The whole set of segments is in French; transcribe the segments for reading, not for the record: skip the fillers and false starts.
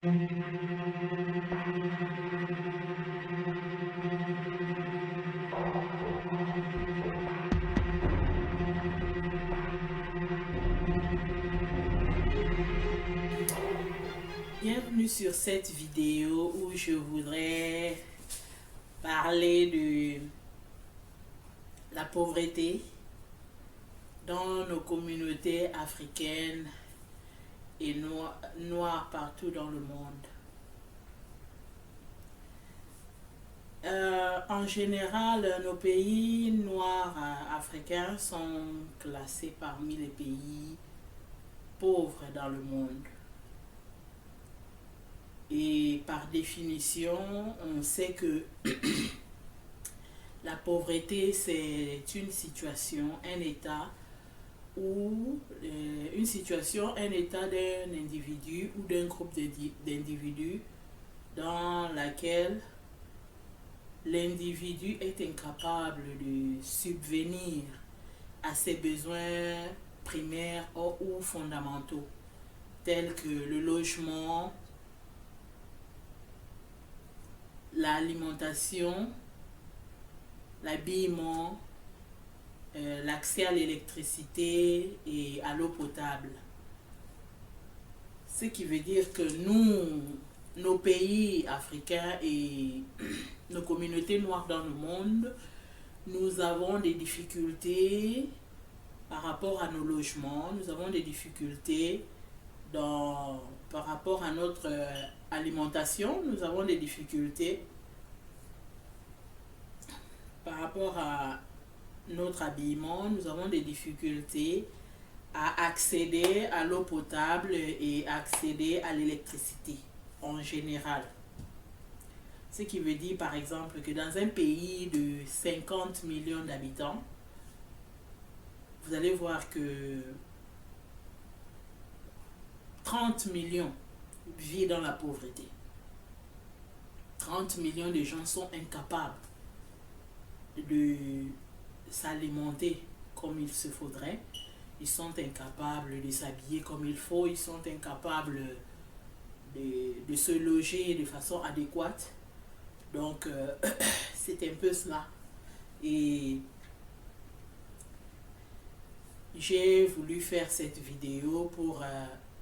Bienvenue sur cette vidéo où je voudrais parler de la pauvreté dans nos communautés africaines et noires partout dans le monde. En général, nos pays noirs africains sont classés parmi les pays pauvres dans le monde. Et par définition, on sait que la pauvreté, c'est une situation, un état un état d'un individu ou d'un groupe d'individus dans laquelle l'individu est incapable de subvenir à ses besoins primaires ou fondamentaux, tels que le logement, l'alimentation, l'habillement, l'accès à l'électricité et à l'eau potable. Ce qui veut dire que nos pays africains et nos communautés noires dans le monde, nous avons des difficultés par rapport à nos logements, nous avons des difficultés par rapport à notre alimentation, nous avons des difficultés par rapport à notre habillement, nous avons des difficultés à accéder à l'eau potable et accéder à l'électricité en général. Ce qui veut dire par exemple que dans un pays de 50 millions d'habitants, vous allez voir que 30 millions vivent dans la pauvreté. 30 millions de gens sont incapables de s'alimenter comme il se faudrait. Ils sont incapables de s'habiller comme il faut. Ils sont incapables de se loger de façon adéquate. Donc, c'est un peu cela. Et j'ai voulu faire cette vidéo pour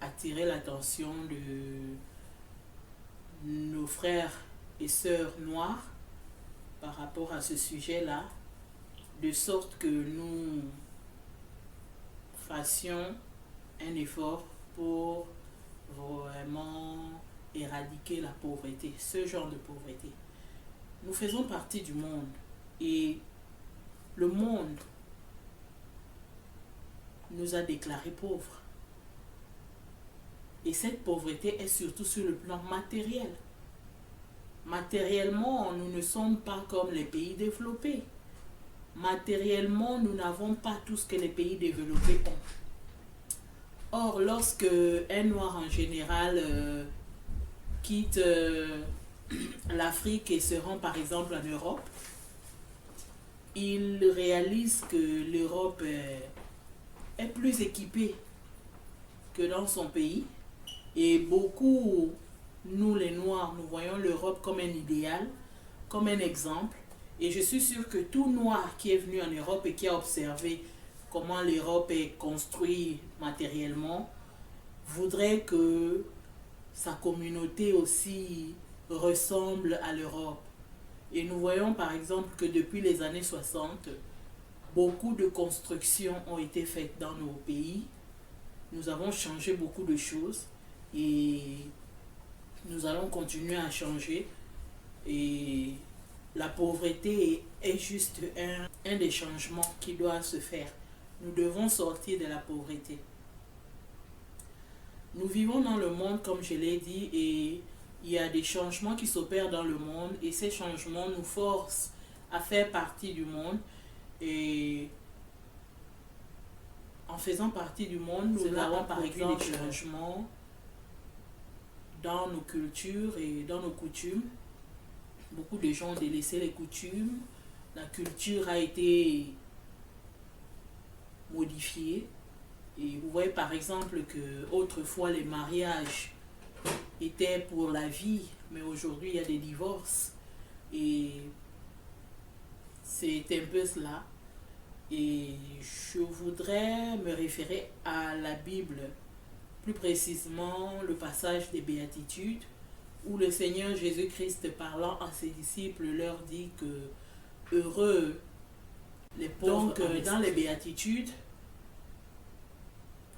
attirer l'attention de nos frères et sœurs noirs par rapport à ce sujet-là, de sorte que nous fassions un effort pour vraiment éradiquer la pauvreté, ce genre de pauvreté. Nous faisons partie du monde et le monde nous a déclarés pauvres. Et cette pauvreté est surtout sur le plan matériel. Matériellement, nous ne sommes pas comme les pays développés. Matériellement, nous n'avons pas tout ce que les pays développés ont. Or, lorsque un noir en général quitte l'Afrique et se rend par exemple en Europe, il réalise que l'Europe est plus équipée que dans son pays. Et beaucoup, nous les Noirs, nous voyons l'Europe comme un idéal, comme un exemple. Et je suis sûre que tout Noir qui est venu en Europe et qui a observé comment l'Europe est construite matériellement, voudrait que sa communauté aussi ressemble à l'Europe. Et nous voyons par exemple que depuis les années 60, beaucoup de constructions ont été faites dans nos pays. Nous avons changé beaucoup de choses et nous allons continuer à changer. Et la pauvreté est juste un des changements qui doit se faire. Nous devons sortir de la pauvreté. Nous vivons dans le monde, comme je l'ai dit, et il y a des changements qui s'opèrent dans le monde et ces changements nous forcent à faire partie du monde. Et en faisant partie du monde, nous avons par exemple des changements dans nos cultures et dans nos coutumes. Beaucoup de gens ont délaissé les coutumes. La culture a été modifiée. Et vous voyez par exemple que autrefois les mariages était pour la vie, mais aujourd'hui il y a des divorces. Et c'est un peu cela. Et je voudrais me référer à la Bible, plus précisément le passage des Béatitudes, où le Seigneur Jésus-Christ, parlant à ses disciples, leur dit que heureux les pauvres. Donc, dans les Béatitudes,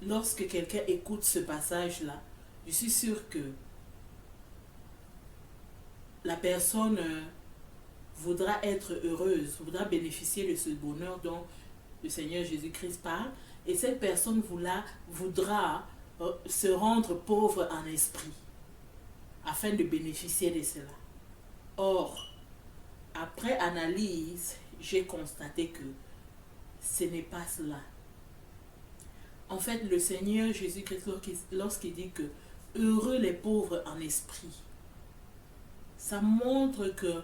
lorsque quelqu'un écoute ce passage-là, je suis sûre que la personne voudra être heureuse, voudra bénéficier de ce bonheur dont le Seigneur Jésus-Christ parle, et cette personne voudra se rendre pauvre en esprit, afin de bénéficier de cela. Or, après analyse, j'ai constaté que ce n'est pas cela. En fait, le Seigneur Jésus-Christ, lorsqu'il dit que heureux les pauvres en esprit, ça montre que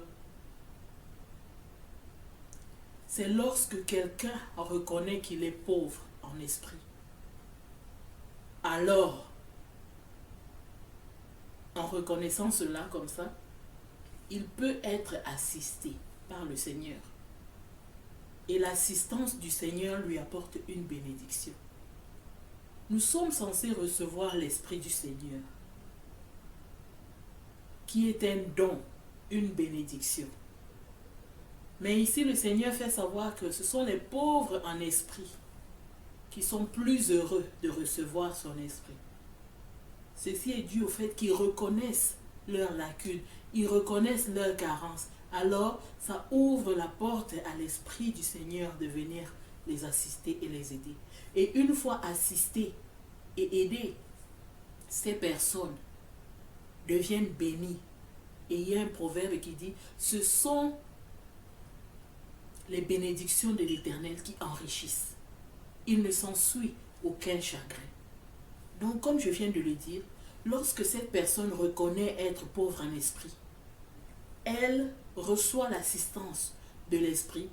c'est lorsque quelqu'un reconnaît qu'il est pauvre en esprit. Alors, en reconnaissant cela comme ça, il peut être assisté par le Seigneur. Et l'assistance du Seigneur lui apporte une bénédiction. Nous sommes censés recevoir l'Esprit du Seigneur, qui est un don, une bénédiction. Mais ici, le Seigneur fait savoir que ce sont les pauvres en esprit qui sont plus heureux de recevoir son esprit. Ceci est dû au fait qu'ils reconnaissent leurs lacunes, ils reconnaissent leurs carences. Alors, ça ouvre la porte à l'Esprit du Seigneur de venir les assister et les aider. Et une fois assistés et aidés, ces personnes deviennent bénies. Et il y a un proverbe qui dit, ce sont les bénédictions de l'Éternel qui enrichissent. Il ne s'ensuit aucun chagrin. Donc, comme je viens de le dire, lorsque cette personne reconnaît être pauvre en esprit, elle reçoit l'assistance de l'Esprit.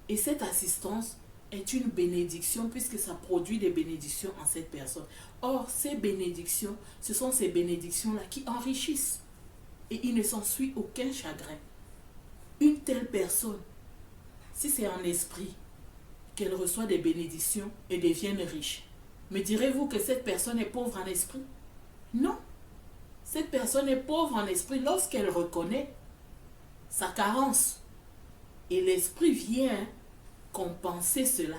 Et cette assistance est une bénédiction puisque ça produit des bénédictions en cette personne. Or, ces bénédictions, ce sont ces bénédictions-là qui enrichissent. Et il ne s'ensuit aucun chagrin. Une telle personne, si c'est en esprit qu'elle reçoit des bénédictions et devient riche, me direz-vous que cette personne est pauvre en esprit? Non. Cette personne est pauvre en esprit lorsqu'elle reconnaît sa carence. Et l'Esprit vient compenser cela.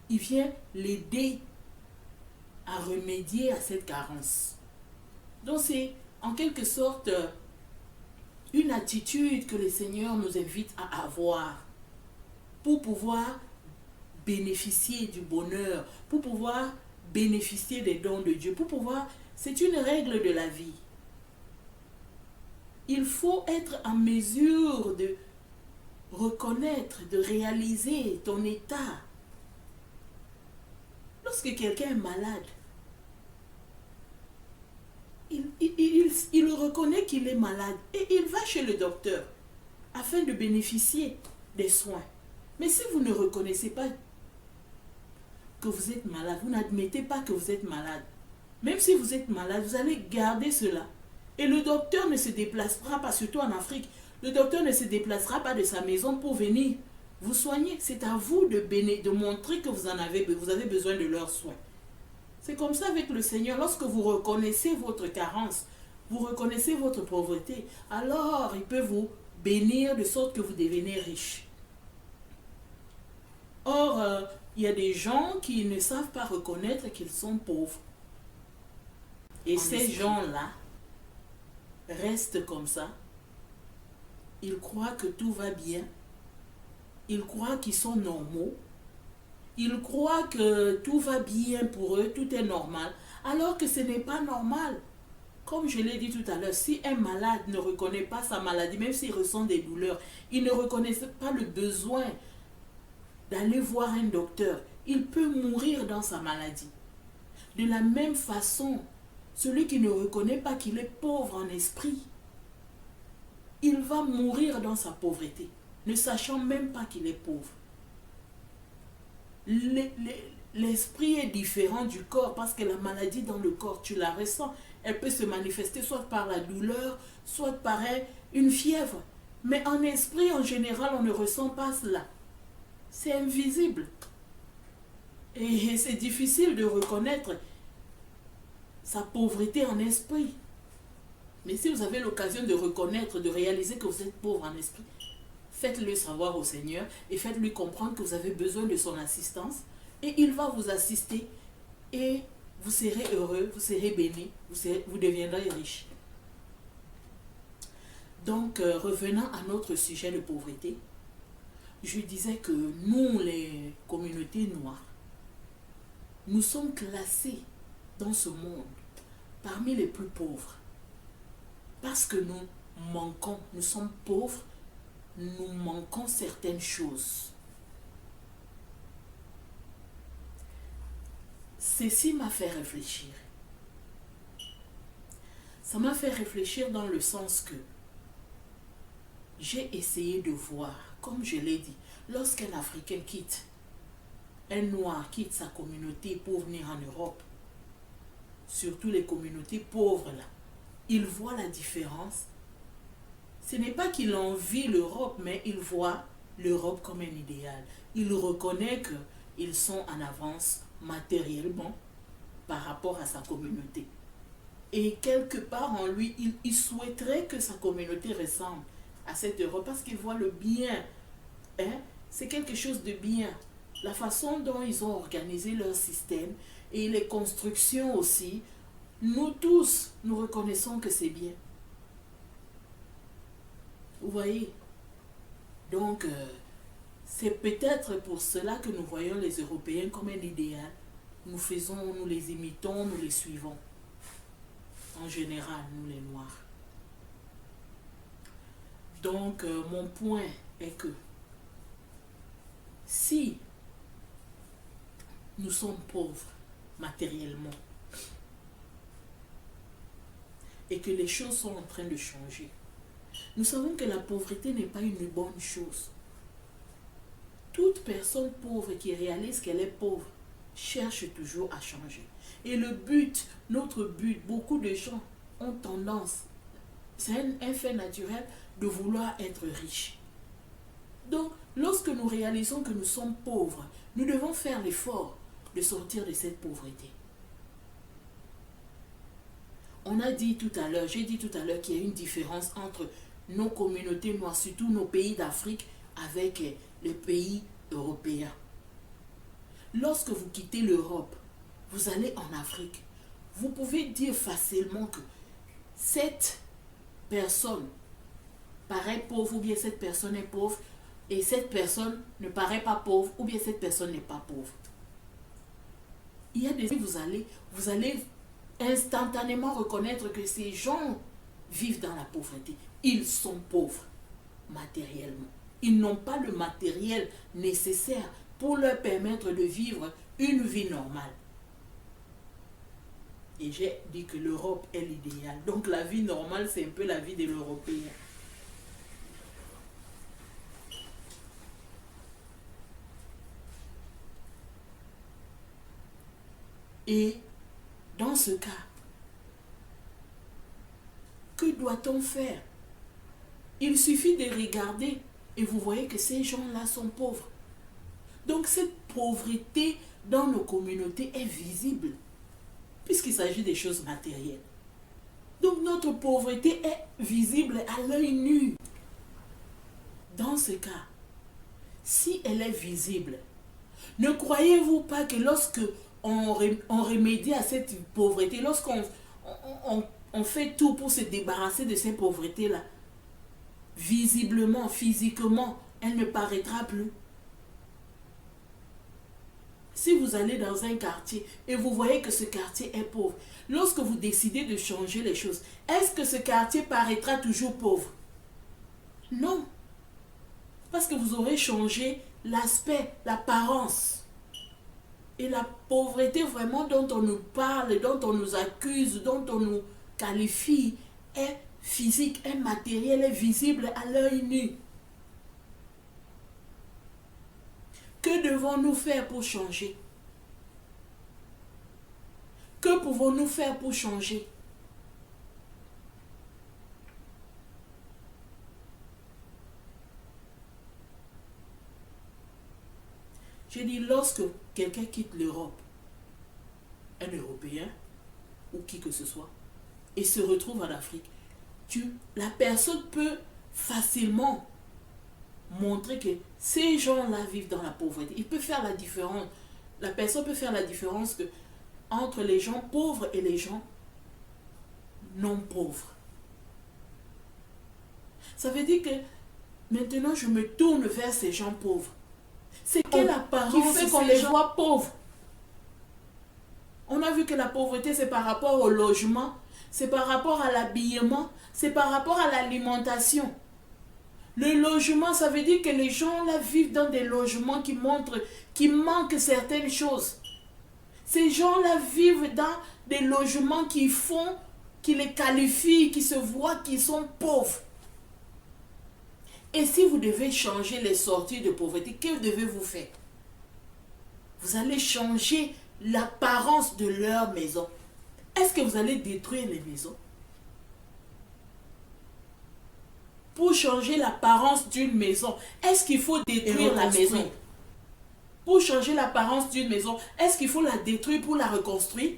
Il vient l'aider à remédier à cette carence. Donc c'est en quelque sorte une attitude que le Seigneur nous invite à avoir pour pouvoir bénéficier du bonheur, pour pouvoir bénéficier des dons de Dieu, pour pouvoir... C'est une règle de la vie. Il faut être en mesure de reconnaître, de réaliser ton état. Lorsque quelqu'un est malade, il reconnaît qu'il est malade et il va chez le docteur afin de bénéficier des soins. Mais si vous ne reconnaissez pas que vous êtes malade, vous n'admettez pas que vous êtes malade, même si vous êtes malade, vous allez garder cela. Et le docteur ne se déplacera pas, surtout en Afrique, le docteur ne se déplacera pas de sa maison pour venir vous soigner. C'est à vous de montrer que vous avez besoin de leurs soins. C'est comme ça avec le Seigneur. Lorsque vous reconnaissez votre carence, vous reconnaissez votre pauvreté, alors il peut vous bénir de sorte que vous devenez riche. Or, il y a des gens qui ne savent pas reconnaître qu'ils sont pauvres. Et ces gens-là restent comme ça. Ils croient que tout va bien. Ils croient qu'ils sont normaux. Ils croient que tout va bien pour eux, tout est normal. Alors que ce n'est pas normal. Comme je l'ai dit tout à l'heure, si un malade ne reconnaît pas sa maladie, même s'il ressent des douleurs, il ne reconnaît pas le besoin d'aller voir un docteur, il peut mourir dans sa maladie. De la même façon, celui qui ne reconnaît pas qu'il est pauvre en esprit, il va mourir dans sa pauvreté, ne sachant même pas qu'il est pauvre. L'esprit est différent du corps parce que la maladie dans le corps, tu la ressens. Elle peut se manifester soit par la douleur, soit par une fièvre. Mais en esprit, en général, on ne ressent pas cela. C'est invisible. Et c'est difficile de reconnaître sa pauvreté en esprit. Mais si vous avez l'occasion de reconnaître, de réaliser que vous êtes pauvre en esprit, faites-le savoir au Seigneur et faites-lui comprendre que vous avez besoin de son assistance. Et il va vous assister et vous serez heureux, vous serez béni, vous deviendrez riche. Donc, revenant à notre sujet de pauvreté, je disais que nous, les communautés noires, nous sommes classés dans ce monde parmi les plus pauvres. Parce que nous manquons, nous sommes pauvres, nous manquons certaines choses. Ceci m'a fait réfléchir. Ça m'a fait réfléchir dans le sens que j'ai essayé de voir, comme je l'ai dit, lorsqu'un Africain quitte, un Noir quitte sa communauté pour venir en Europe, surtout les communautés pauvres là, il voit la différence. Ce n'est pas qu'il envie l'Europe, mais il voit l'Europe comme un idéal. Il reconnaît qu'ils sont en avance matériellement par rapport à sa communauté. Et quelque part en lui, il souhaiterait que sa communauté ressemble à cette Europe parce qu'il voit le bien. Hein? C'est quelque chose de bien. La façon dont ils ont organisé leur système et les constructions aussi, nous tous, nous reconnaissons que c'est bien. Vous voyez? Donc, c'est peut-être pour cela que nous voyons les Européens comme un idéal. Nous les imitons, nous les suivons. En général, nous les Noirs. Donc, mon point est que si nous sommes pauvres matériellement et que les choses sont en train de changer, nous savons que la pauvreté n'est pas une bonne chose. Toute personne pauvre qui réalise qu'elle est pauvre cherche toujours à changer. Et le but, notre but, beaucoup de gens ont tendance, c'est un fait naturel, de vouloir être riche. Donc, lorsque nous réalisons que nous sommes pauvres, nous devons faire l'effort de sortir de cette pauvreté. On a dit tout à l'heure, j'ai dit tout à l'heure qu'il y a une différence entre nos communautés noires, surtout nos pays d'Afrique, avec les pays européens. Lorsque vous quittez l'Europe, vous allez en Afrique, vous pouvez dire facilement que cette personne paraît pauvre ou bien cette personne est pauvre et cette personne ne paraît pas pauvre ou bien cette personne n'est pas pauvre. Il y a des vous allez instantanément reconnaître que ces gens vivent dans la pauvreté. Ils sont pauvres matériellement. Ils n'ont pas le matériel nécessaire pour leur permettre de vivre une vie normale. Et j'ai dit que l'Europe est l'idéal. Donc la vie normale, c'est un peu la vie de l'Européen. Et dans ce cas, que doit-on faire? Il suffit de regarder et vous voyez que ces gens-là sont pauvres. Donc cette pauvreté dans nos communautés est visible, puisqu'il s'agit des choses matérielles. Donc notre pauvreté est visible à l'œil nu. Dans ce cas, si elle est visible, ne croyez-vous pas que lorsque on remédie à cette pauvreté, lorsqu'on on fait tout pour se débarrasser de ces pauvretés-là, visiblement, physiquement, elle ne paraîtra plus. Si vous allez dans un quartier et vous voyez que ce quartier est pauvre, lorsque vous décidez de changer les choses, est-ce que ce quartier paraîtra toujours pauvre? Non. Parce que vous aurez changé l'aspect, l'apparence. Et la pauvreté vraiment dont on nous parle, dont on nous accuse, dont on nous qualifie, est physique, est matérielle, est visible à l'œil nu. Que devons-nous faire pour changer? Que pouvons-nous faire pour changer? J'ai dit, lorsque quelqu'un quitte l'Europe, un Européen ou qui que ce soit, et se retrouve en Afrique, la personne peut facilement montrer que ces gens-là vivent dans la pauvreté. Il peut faire la différence. La personne peut faire la différence entre les gens pauvres et les gens non pauvres. Ça veut dire que maintenant je me tourne vers ces gens pauvres. C'est quelle apparence qui fait qu'on les voit pauvres? On a vu que la pauvreté, c'est par rapport au logement, c'est par rapport à l'habillement, c'est par rapport à l'alimentation. Le logement, ça veut dire que les gens là vivent dans des logements qui manquent certaines choses. Ces gens-là vivent dans des logements qui les qualifient, qui se voient qu'ils sont pauvres. Et si vous devez changer les sorties de pauvreté, que devez-vous faire? Vous allez changer l'apparence de leur maison. Est-ce que vous allez détruire les maisons? Pour changer l'apparence d'une maison, est-ce qu'il faut détruire la maison? Pour changer l'apparence d'une maison, est-ce qu'il faut la détruire pour la reconstruire?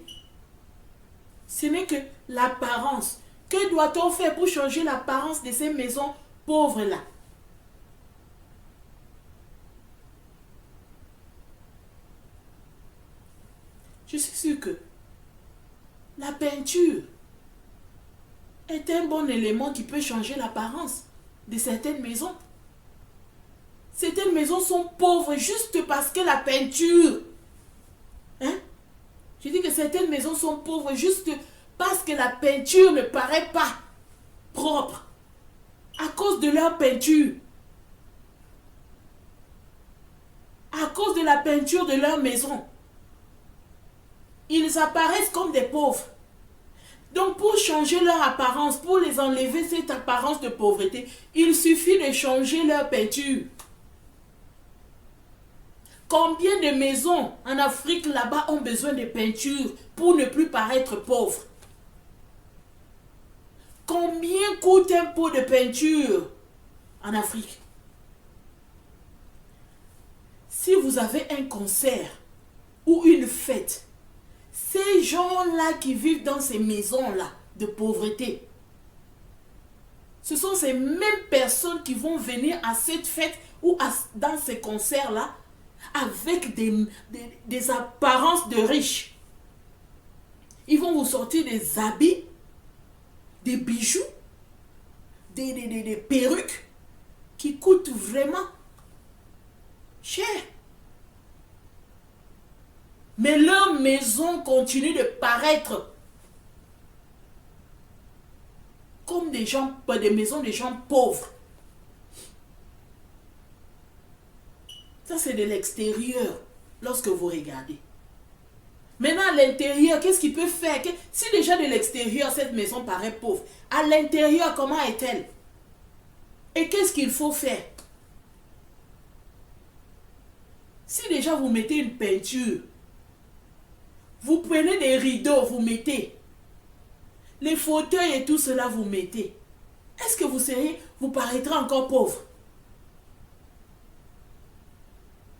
Ce n'est que l'apparence. Que doit-on faire pour changer l'apparence de ces maisons pauvres-là? Je suis sûre que la peinture est un bon élément qui peut changer l'apparence de certaines maisons. Certaines maisons sont pauvres juste parce que la peinture... Je dis que certaines maisons sont pauvres juste parce que la peinture ne paraît pas propre. À cause de leur peinture. À cause de la peinture de leur maison. Ils apparaissent comme des pauvres. Donc pour changer leur apparence, pour les enlever cette apparence de pauvreté, il suffit de changer leur peinture. Combien de maisons en Afrique là-bas ont besoin de peinture pour ne plus paraître pauvres? Combien coûte un pot de peinture en Afrique? Si vous avez un concert ou une fête, ces gens-là qui vivent dans ces maisons-là de pauvreté, ce sont ces mêmes personnes qui vont venir à cette fête ou dans ces concerts-là avec des apparences de riches. Ils vont vous sortir des habits, des bijoux, des perruques qui coûtent vraiment cher. Mais leur maison continue de paraître comme des maisons de gens pauvres. Ça, c'est de l'extérieur, lorsque vous regardez. Maintenant, à l'intérieur, qu'est-ce qu'il peut faire? Si déjà de l'extérieur, cette maison paraît pauvre, à l'intérieur, comment est-elle? Et qu'est-ce qu'il faut faire? Si déjà vous mettez une peinture, vous prenez des rideaux, vous mettez, les fauteuils et tout cela, vous mettez, est-ce que vous paraîtrez encore pauvre?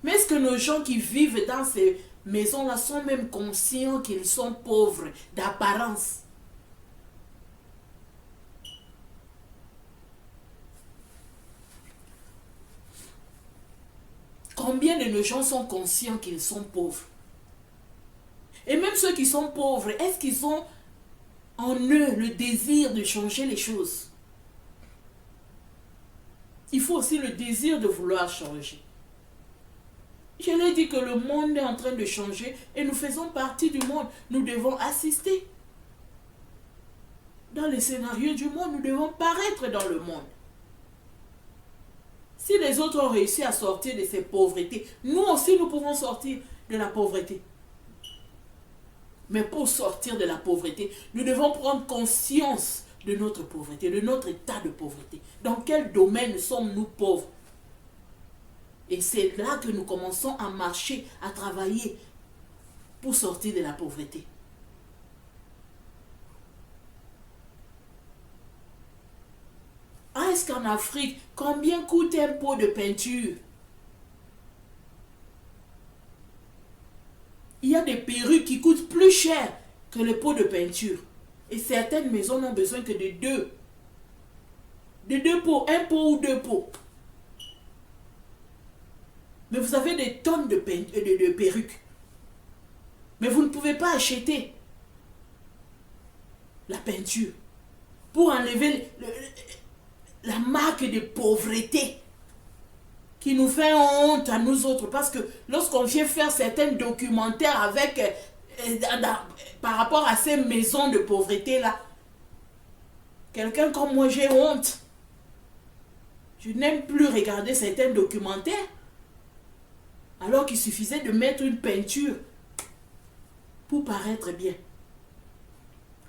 Mais est-ce que nos gens qui vivent dans ces maisons-là sont même conscients qu'ils sont pauvres d'apparence? Combien de nos gens sont conscients qu'ils sont pauvres? Et même ceux qui sont pauvres, est-ce qu'ils ont en eux le désir de changer les choses? Il faut aussi le désir de vouloir changer. Je l'ai dit que le monde est en train de changer et nous faisons partie du monde. Nous devons assister. Dans les scénarios du monde, nous devons paraître dans le monde. Si les autres ont réussi à sortir de ces pauvretés, nous aussi nous pouvons sortir de la pauvreté. Mais pour sortir de la pauvreté, nous devons prendre conscience de notre pauvreté, de notre état de pauvreté. Dans quel domaine sommes-nous pauvres? Et c'est là que nous commençons à marcher, à travailler pour sortir de la pauvreté. Est-ce qu'en Afrique, combien coûte un pot de peinture? qui coûtent plus cher que les pots de peinture. Et certaines maisons n'ont besoin que de deux. De deux pots, un pot ou deux pots. Mais vous avez des tonnes de perruques. Mais vous ne pouvez pas acheter la peinture pour enlever la marque de pauvreté qui nous fait honte à nous autres. Parce que lorsqu'on vient faire certains documentaires avec, par rapport à ces maisons de pauvreté-là, quelqu'un comme moi, j'ai honte. Je n'aime plus regarder certains documentaires. Alors qu'il suffisait de mettre une peinture pour paraître bien.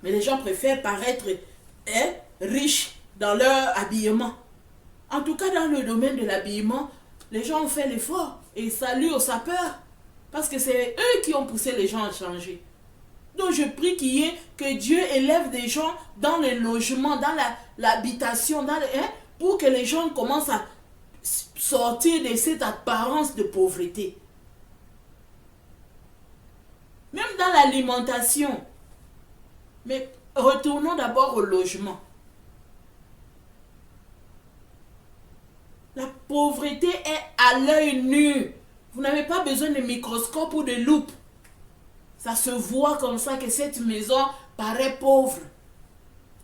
Mais les gens préfèrent paraître riches dans leur habillement. En tout cas, dans le domaine de l'habillement, les gens ont fait l'effort et saluent aux sapeurs. Parce que c'est eux qui ont poussé les gens à changer. Donc je prie que Dieu élève des gens dans le logement, dans l'habitation, pour que les gens commencent à sortir de cette apparence de pauvreté. Même dans l'alimentation. Mais retournons d'abord au logement. La pauvreté est à l'œil nu. Vous n'avez pas besoin de microscope ou de loupe. Ça se voit comme ça que cette maison paraît pauvre.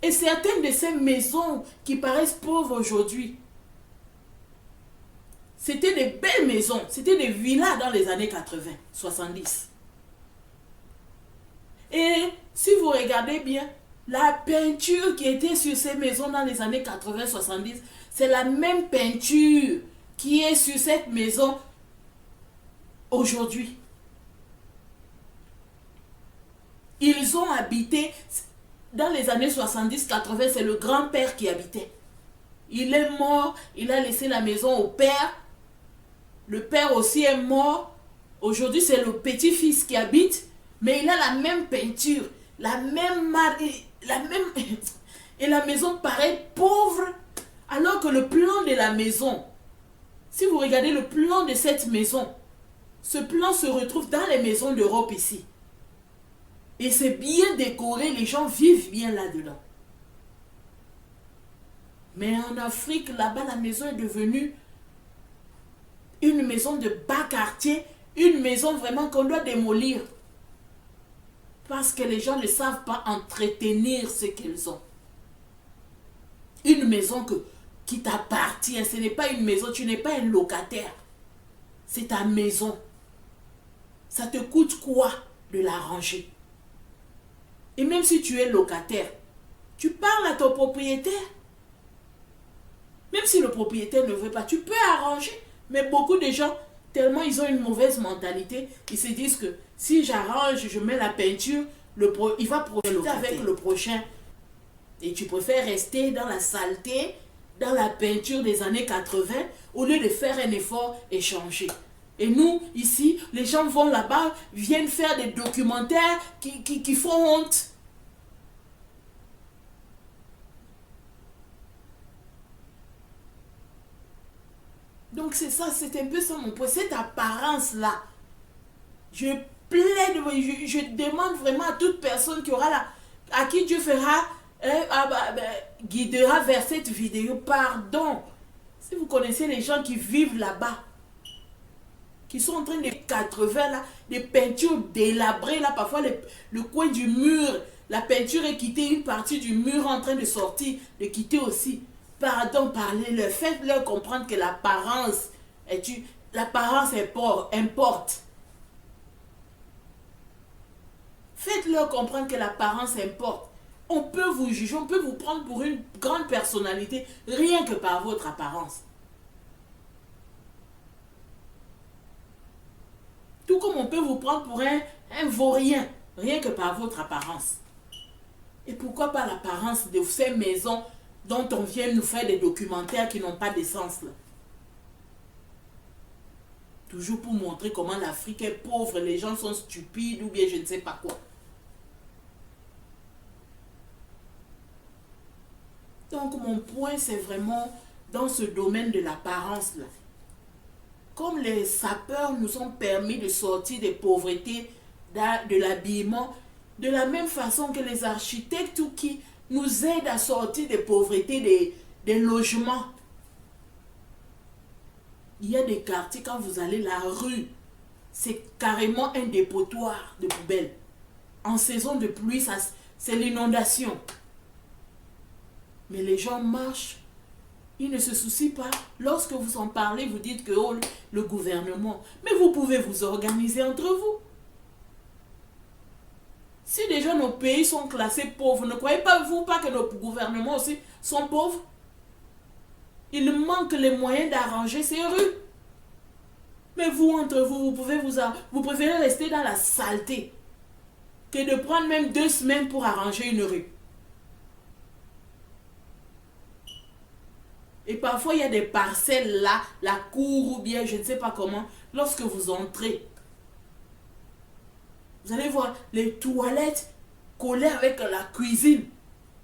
Et certaines de ces maisons qui paraissent pauvres aujourd'hui, c'était des belles maisons, c'était des villas dans les années 80, 70. Et si vous regardez bien, la peinture qui était sur ces maisons dans les années 80, 70, c'est la même peinture qui est sur cette maison aujourd'hui. Ils ont habité, dans les années 70, 80, c'est le grand-père qui habitait. Il est mort, il a laissé la maison au père. Le père aussi est mort. Aujourd'hui, c'est le petit-fils qui habite, mais il a la même peinture, la même marque, et la maison paraît pauvre, alors que le plan de la maison, si vous regardez le plan de cette maison, ce plan se retrouve dans les maisons d'Europe ici. Et c'est bien décoré, les gens vivent bien là-dedans. Mais en Afrique, là-bas, la maison est devenue une maison de bas quartier, une maison vraiment qu'on doit démolir. Parce que les gens ne savent pas entretenir ce qu'ils ont. Une maison qui t'appartient, ce n'est pas une maison, tu n'es pas un locataire. C'est ta maison. Ça te coûte quoi de la ranger? Et même si tu es locataire, tu parles à ton propriétaire. Même si le propriétaire ne veut pas, tu peux arranger. Mais beaucoup de gens, tellement ils ont une mauvaise mentalité, ils se disent que si j'arrange, je mets la peinture, il va profiter avec le prochain. Et tu préfères rester dans la saleté, dans la peinture des années 80, au lieu de faire un effort et changer. Et nous, ici, les gens vont là-bas, viennent faire des documentaires qui font honte. Donc c'est ça, c'est un peu ça mon point, cette apparence-là. Je plaide, je demande vraiment à toute personne qui aura à qui Dieu fera, guidera vers cette vidéo, pardon. Si vous connaissez les gens qui vivent là-bas, qui sont en train de 80 là, des peintures délabrées là, parfois le coin du mur, la peinture est quittée, une partie du mur en train de sortir, de quitter aussi. Pardon, parlez-leur, faites-leur comprendre que l'apparence importe. Faites-leur comprendre que l'apparence importe. On peut vous juger, on peut vous prendre pour une grande personnalité, rien que par votre apparence. Tout comme on peut vous prendre pour un vaurien, rien que par votre apparence. Et pourquoi pas l'apparence de ces maisons dont on vient nous faire des documentaires qui n'ont pas d'essence là. Toujours pour montrer comment l'Afrique est pauvre, les gens sont stupides ou bien je ne sais pas quoi. Donc mon point c'est vraiment dans ce domaine de l'apparence là. Comme les sapeurs nous ont permis de sortir des pauvretés de l'habillement, de la même façon que les architectes ou qui nous aident à sortir des pauvretés, des logements. Il y a des quartiers, quand vous allez la rue, c'est carrément un dépotoir de poubelles. En saison de pluie, c'est l'inondation. Mais les gens marchent, ils ne se soucient pas. Lorsque vous en parlez, vous dites que oh, le gouvernement. Mais vous pouvez vous organiser entre vous. Si déjà nos pays sont classés pauvres, ne croyez pas vous pas que nos gouvernements aussi sont pauvres? Il manque les moyens d'arranger ces rues. Mais vous, entre vous, vous préférez rester dans la saleté que de prendre même 2 semaines pour arranger une rue. Et parfois, il y a des parcelles là, la cour ou bien je ne sais pas comment, lorsque vous entrez, vous allez voir les toilettes collées avec la cuisine.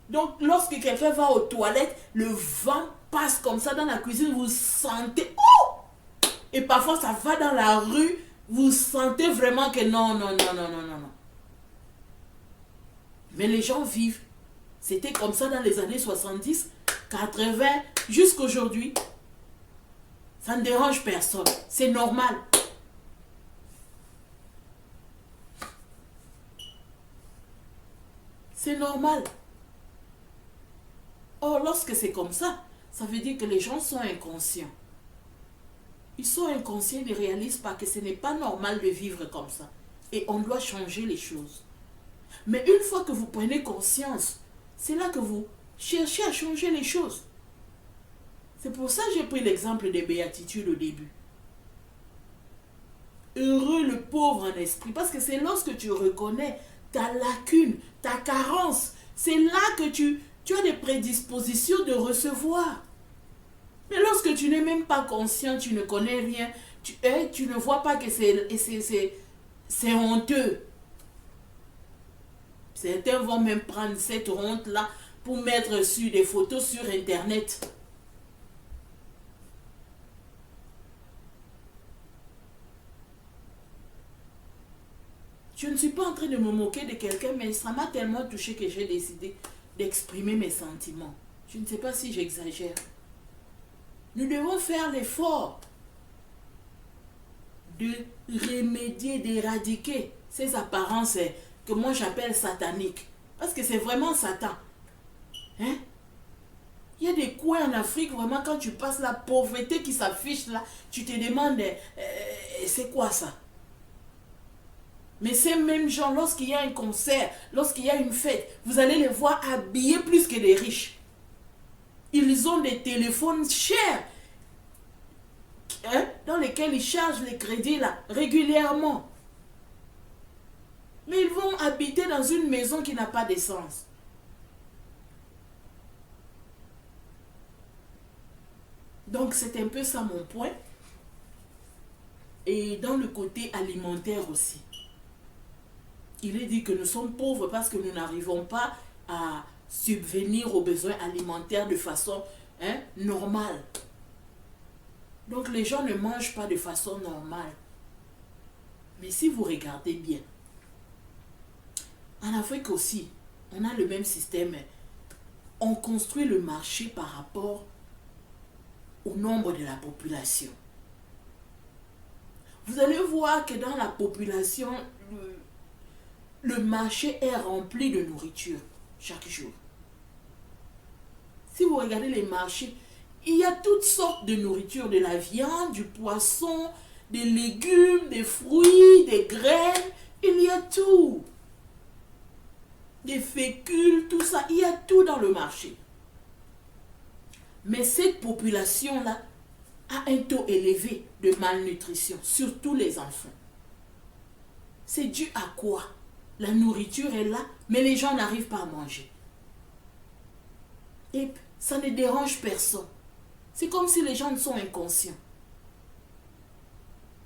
Donc, lorsque quelqu'un va aux toilettes, le vent passe comme ça dans la cuisine, vous sentez... Oh! Et parfois, ça va dans la rue, vous sentez vraiment que non. Mais les gens vivent. C'était comme ça dans les années 70, 80, jusqu'à aujourd'hui. Ça ne dérange personne. C'est normal. C'est normal. Or, lorsque c'est comme ça, ça veut dire que les gens sont inconscients. Ils sont inconscients, ils ne réalisent pas que ce n'est pas normal de vivre comme ça. Et on doit changer les choses. Mais une fois que vous prenez conscience, c'est là que vous cherchez à changer les choses. C'est pour ça que j'ai pris l'exemple des béatitudes au début. Heureux le pauvre en esprit, parce que c'est lorsque tu reconnais ta lacune, ta carence, c'est là que tu as des prédispositions de recevoir. Mais lorsque tu n'es même pas conscient, tu ne connais rien, tu ne vois pas que c'est honteux. Certains vont même prendre cette honte-là pour mettre sur des photos sur Internet. Je ne suis pas en train de me moquer de quelqu'un, mais ça m'a tellement touché que j'ai décidé d'exprimer mes sentiments. Je ne sais pas si j'exagère. Nous devons faire l'effort de remédier, d'éradiquer ces apparences que moi j'appelle sataniques. Parce que c'est vraiment Satan. Hein? Il y a des coins en Afrique, vraiment, quand tu passes la pauvreté qui s'affiche là, tu te demandes, c'est quoi ça? Mais ces mêmes gens, lorsqu'il y a un concert, lorsqu'il y a une fête, vous allez les voir habillés plus que des riches. Ils ont des téléphones chers, hein, dans lesquels ils chargent les crédits là, régulièrement. Mais ils vont habiter dans une maison qui n'a pas d'essence. Donc c'est un peu ça mon point. Et dans le côté alimentaire aussi. Il est dit que nous sommes pauvres parce que nous n'arrivons pas à subvenir aux besoins alimentaires de façon normale. Donc les gens ne mangent pas de façon normale. Mais si vous regardez bien, en Afrique aussi, on a le même système. On construit le marché par rapport au nombre de la population. Vous allez voir que dans la population, le marché est rempli de nourriture chaque jour. Si vous regardez les marchés, il y a toutes sortes de nourriture, de la viande, du poisson, des légumes, des fruits, des graines, il y a tout. Des fécules, tout ça, il y a tout dans le marché. Mais cette population-là a un taux élevé de malnutrition, surtout les enfants. C'est dû à quoi? La nourriture est là, mais les gens n'arrivent pas à manger. Et ça ne dérange personne. C'est comme si les gens sont inconscients.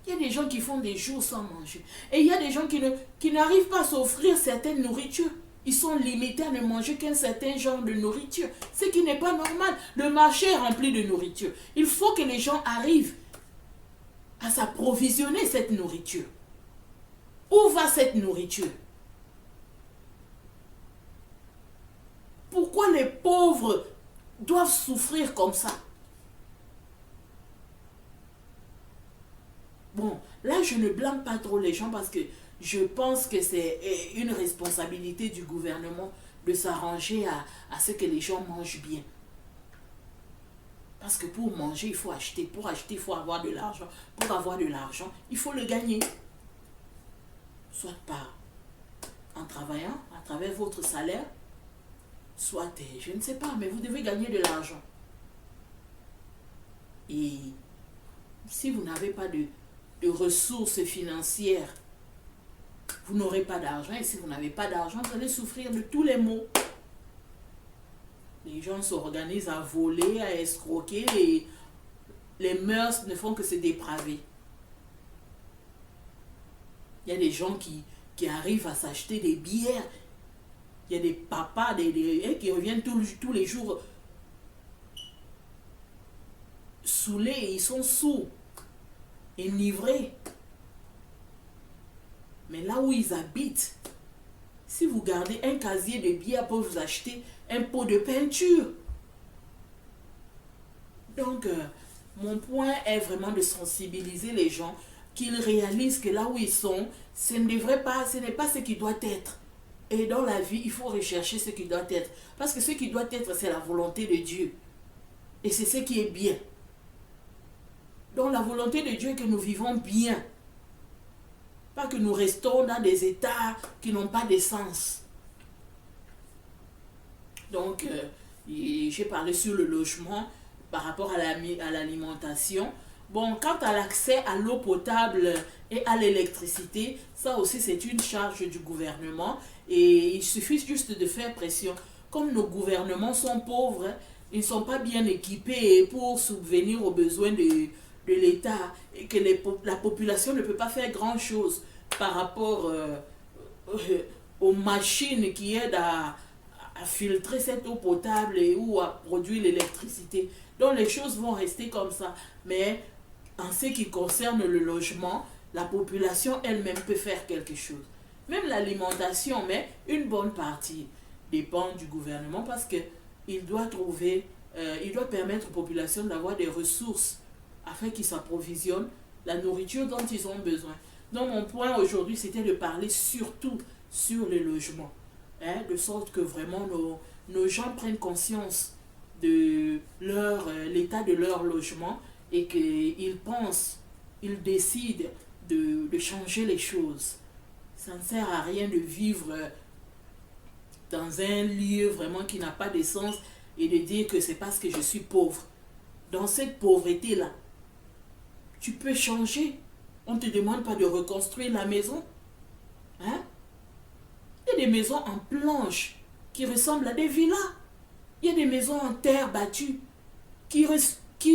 Il y a des gens qui font des jours sans manger. Et il y a des gens qui n'arrivent pas à s'offrir certaines nourritures. Ils sont limités à ne manger qu'un certain genre de nourriture. Ce qui n'est pas normal. Le marché est rempli de nourriture. Il faut que les gens arrivent à s'approvisionner cette nourriture. Où va cette nourriture? Pourquoi les pauvres doivent souffrir comme ça? Bon, là, je ne blâme pas trop les gens parce que je pense que c'est une responsabilité du gouvernement de s'arranger à ce que les gens mangent bien. Parce que pour manger, il faut acheter. Pour acheter, il faut avoir de l'argent. Pour avoir de l'argent, il faut le gagner. Soit en travaillant, à travers votre salaire, soit, je ne sais pas, mais vous devez gagner de l'argent. Et si vous n'avez pas de ressources financières, vous n'aurez pas d'argent. Et si vous n'avez pas d'argent, vous allez souffrir de tous les maux. Les gens s'organisent à voler, à escroquer, et les mœurs ne font que se dépraver. Il y a des gens qui arrivent à s'acheter des bières. Il y a des papas qui reviennent tous les jours saoulés, et ils sont sourds, enivrés. Mais là où ils habitent, si vous gardez un casier de bière pour vous acheter un pot de peinture. Donc, mon point est vraiment de sensibiliser les gens, qu'ils réalisent que là où ils sont, ce n'est pas ce qui doit être. Et dans la vie, il faut rechercher ce qui doit être. Parce que ce qui doit être, c'est la volonté de Dieu. Et c'est ce qui est bien. Donc la volonté de Dieu est que nous vivons bien. Pas que nous restons dans des états qui n'ont pas de sens. Donc, j'ai parlé sur le logement par rapport à l'alimentation. Bon, quant à l'accès à l'eau potable et à l'électricité, ça aussi c'est une charge du gouvernement. Et il suffit juste de faire pression. Comme nos gouvernements sont pauvres, ils ne sont pas bien équipés pour subvenir aux besoins de l'État. Et que la population ne peut pas faire grand-chose par rapport aux machines qui aident à filtrer cette eau potable ou à produire l'électricité. Donc les choses vont rester comme ça. Mais en ce qui concerne le logement, la population elle-même peut faire quelque chose. Même l'alimentation, mais une bonne partie dépend du gouvernement parce qu'il doit il doit permettre aux populations d'avoir des ressources afin qu'ils s'approvisionnent la nourriture dont ils ont besoin. Donc mon point aujourd'hui, c'était de parler surtout sur le logement. De sorte que vraiment nos gens prennent conscience de l'état de leur logement et qu'ils pensent, ils décident de changer les choses. Ça ne sert à rien de vivre dans un lieu vraiment qui n'a pas de sens et de dire que c'est parce que je suis pauvre. Dans cette pauvreté-là, tu peux changer. On ne te demande pas de reconstruire la maison. Hein? Il y a des maisons en planches qui ressemblent à des villas. Il y a des maisons en terre battue qui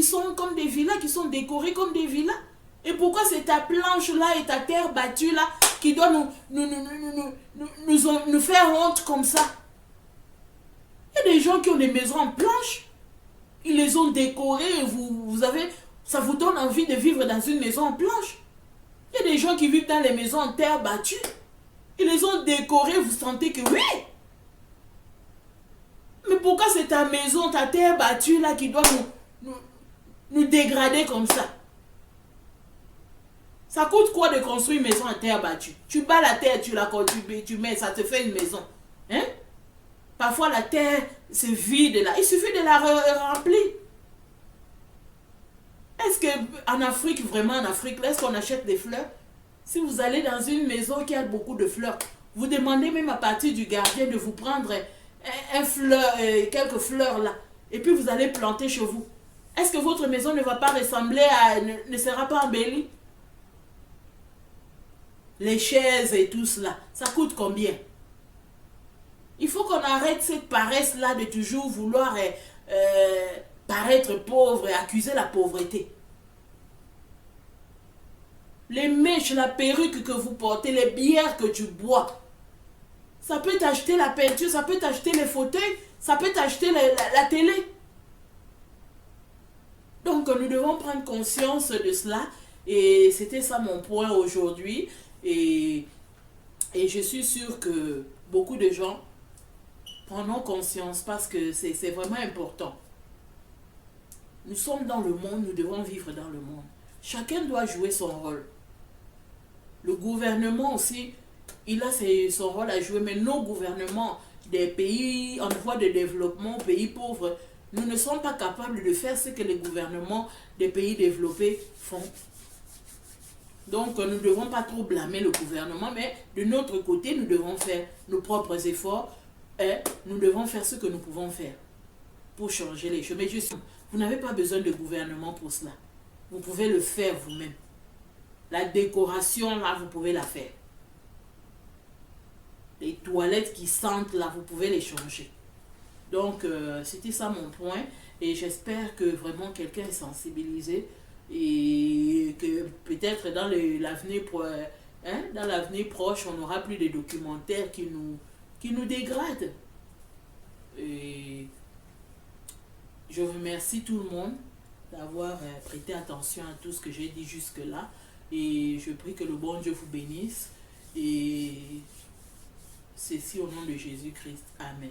sont comme des villas, qui sont décorées comme des villas. Et pourquoi c'est ta planche-là et ta terre battue-là qui doit nous faire honte comme ça? Il y a des gens qui ont des maisons en planches. Ils les ont décorées et ça vous donne envie de vivre dans une maison en planche. Il y a des gens qui vivent dans les maisons en terre battue. Ils les ont décorées, vous sentez que oui. Mais pourquoi c'est ta maison, ta terre battue là qui doit nous dégrader comme ça? Ça coûte quoi de construire une maison en terre battue? Tu bats la terre, tu mets, ça te fait une maison. Hein? Parfois la terre, c'est vide là. Il suffit de la remplir. Est-ce qu'en Afrique, vraiment en Afrique, est-ce qu'on achète des fleurs? Si vous allez dans une maison qui a beaucoup de fleurs, vous demandez même à partir du gardien de vous prendre quelques fleurs là. Et puis vous allez planter chez vous. Est-ce que votre maison ne va pas ressembler ne sera pas embellie? Les chaises et tout cela, ça coûte combien? Il faut qu'on arrête cette paresse là de toujours vouloir paraître pauvre et accuser la pauvreté. Les mèches, la perruque que vous portez, les bières que tu bois, ça peut t'acheter la peinture, ça peut t'acheter les fauteuils, ça peut t'acheter la télé. Donc nous devons prendre conscience de cela et c'était ça mon point aujourd'hui. Et Et je suis sûre que beaucoup de gens prendront conscience parce que c'est vraiment important. Nous sommes dans le monde, nous devons vivre dans le monde. Chacun doit jouer son rôle. Le gouvernement aussi, il a son rôle à jouer, mais nos gouvernements des pays en voie de développement, pays pauvres, nous ne sommes pas capables de faire ce que les gouvernements des pays développés font. Donc, nous ne devons pas trop blâmer le gouvernement, mais de notre côté, nous devons faire nos propres efforts et nous devons faire ce que nous pouvons faire pour changer les choses. Mais vous n'avez pas besoin de gouvernement pour cela. Vous pouvez le faire vous-même. La décoration, là, vous pouvez la faire. Les toilettes qui sentent, là, vous pouvez les changer. Donc, c'était ça mon point. Et j'espère que vraiment quelqu'un est sensibilisé et que peut-être dans l'avenir proche, on n'aura plus de documentaires qui nous dégradent. Et je remercie tout le monde d'avoir prêté attention à tout ce que j'ai dit jusque-là. Et je prie que le bon Dieu vous bénisse. Et ceci au nom de Jésus-Christ. Amen.